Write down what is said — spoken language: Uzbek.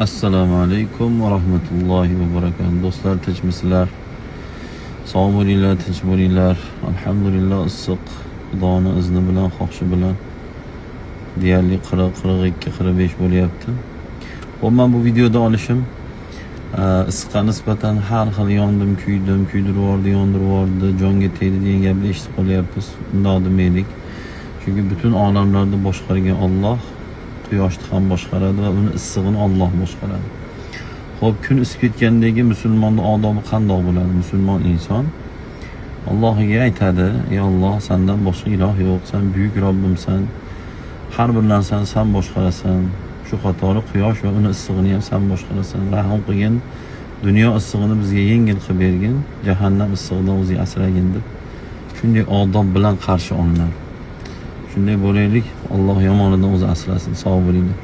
Assalomu alaykum va rahmatullohi va barakatuh. Do'stlar, tinchmisizlar? Sog' bo'linglar, tinch bo'linglar. Alhamdulillah, issiq Xudoning izni bilan, xohishi bilan deyarli 40-42-45 bo'lyapti. Xo'p, men bu videoda olishim issiqqa nisbatan har xil yondim, yondirib, jonga tegdi degan gapni eshitib qolyapmiz. Undoq demaylik. Chunki butun olamlarni boshqargan Alloh quyoshni ham boshqaradi va uni issig'ini Alloh boshqaradi. Xo'p, kun isib ketgandagi musulmonning odobi qanday bo'ladi? Musulmon inson Allohga aytadi: "Ey Alloh, sendan boshqa iloh yo'q, sen buyuk Robbimsan. Har bir narsani sen boshqarasan. Shu qatori quyosh va uni issig'ini ham sen boshqarasan. Rahim qilgin, dunyo issig'ini bizga yengil qilib bergin, jahannam issig'idan o'zing asragin" deb shunday odob bilan qarshi olinadi. Shunday bo'laylik. Alloh yomonidan o'zi asrasin. Sog' bo'linglar.